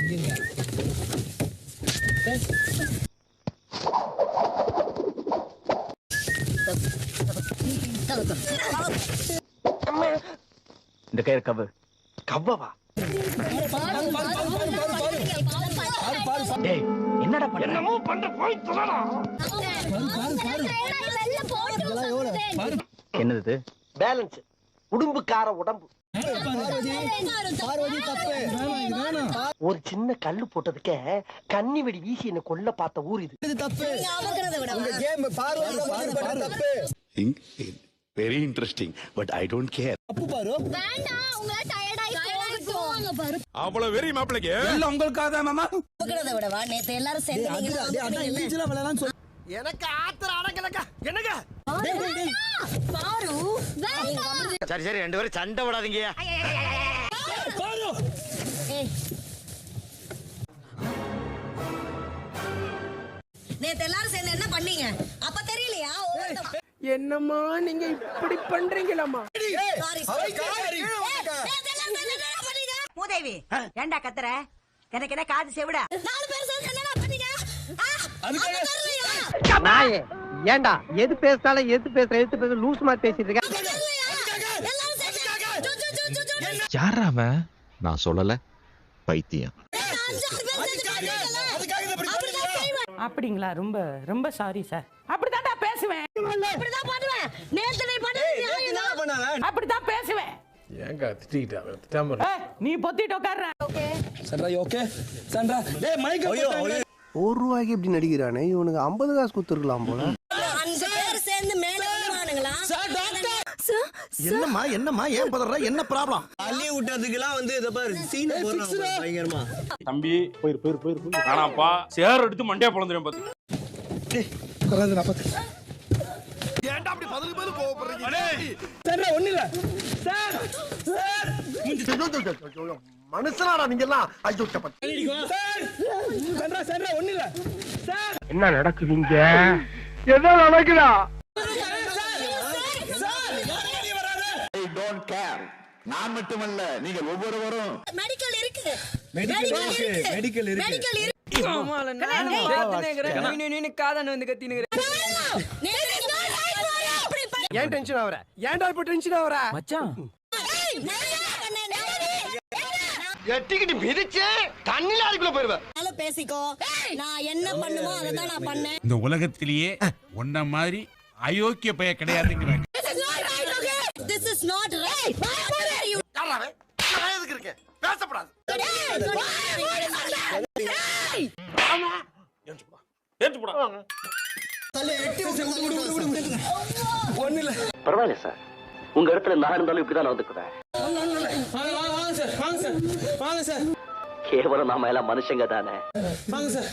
இந்த கயிறு கவ்வு. கவ்வவா? டேய் என்னடா பண்ண? என்னமோ பண்ண போய் சொல்லடா. என்னது இது? பேலன்ஸ். உடும்புக்கார உடம்பு. ஒரு சின்ன கல்லு போட்டதுக்கே கன்னி வெடி வீசி என்ன கொல்ல பார்த்த ஊர் இது. Very interesting but I don't care. அவ்வளவு வெறி மாப்பிளைக்கு எல்லாம் உங்களுக்காக தான் மாமா. எனக்கு ஆத்திர அடங்கலக்கா. என்னங்க? சரி சரி ரெண்டு பேரும் சண்டை விடாதீங்க. நேத்து எல்லாரும் சேர்ந்து என்ன பண்ணீங்க? அப்ப தெரியலையா? என்னம்மா நீங்க இப்படி பண்றீங்களாமா? மூதேவி ஏண்டா கத்துற? எனக்கு என்ன காது செவிடா? 4 பேர் சேர்ந்து என்னடா பண்ணீங்க? நாயே ஏண்டா எது பேசினாலும் எது லூஸ் மாதிரி பேசிட்டு இருக்க. யாரா அவன்? நான் சொல்லல, பைத்தியம். அப்படிங்களா? ரொம்ப ரொம்ப சாரி சார். அப்படிதான்டா பேசுவேன். அப்படிதான் பண்ணுவேன். நேத்து நீ பண்ணது அப்படிதான் பேசுவேன். ஏங்க திட்டிட்டா நீ பொத்திட்டு உட்கார்ற. ஓகே சன்றா ஓகே சன்றா டேய் மைக் போடுங்க. ₹1 இப்படி நடிக்கிறானே, இவனுக்கு 50 காசு கொடுத்துருக்கலாம் போல. 5 பேர் சேர்ந்து மேல வருவானுங்களா? என்னம்மா ஏன் பதற? என்ன ப்ராப்ளம்? அள்ளி விட்டதுக்கெல்லாம் வந்து இத பாரு சீன் போடுறாங்க பயங்கரமா. தம்பி போயிரு காணாப்பா. சேர் எடுத்து மண்டைய பொளந்துறேன் பாத்து. ஏன்டா அப்படி பதில் கோவப்படுறீங்க? சன்றா ஒண்ணு இல்ல சார். மனுஷனாடா நீங்க எல்லாம். ஐயோ சார் சன்றா ஒண்ணு இல்ல சார். என்ன நடக்குதுங்க? என்ன நடக்குதா? I don't care. நான் மட்டுமல்ல, நீங்கள் ஒவ்வொருவரும். மெடிக்கல் இருக்கு. மெடிக்கல் இருக்கு. ஆமால நான் பாத்துனேங்கறேன். நீ காதன வந்து கத்தினேங்கற. ஏன் டென்ஷன் ஆவற? ஏன்டா இப்ப டென்ஷன் ஆவற? மச்சான் கட்டிக்கிட்டு மிதிச்சு தண்ணில அதுக்குள்ள போயிருவ. ஹலோ பேசிக்கோ. நான் என்ன பண்ணுமோ அத தான் நான் பண்ணேன். இந்த உலகத்திலேயே ஒன்ன மாதிரி அயோக்கிய பைய கிடையாதுங்கறாங்க. This is not right. யாராவே? நான் எதுக்கு இருக்கேன்? பேசப்படாது. ஏத்து போடா. ஒண்ணு இல்ல. பரவாயில்ல சார். உங்க இடத்துல நான் இருந்தாலும் இப்படிதான் நடந்துக்குவேன். வாங்க சார். கேவலம் நாம எல்லாம் மனுஷங்க தானே. வாங்க சார்.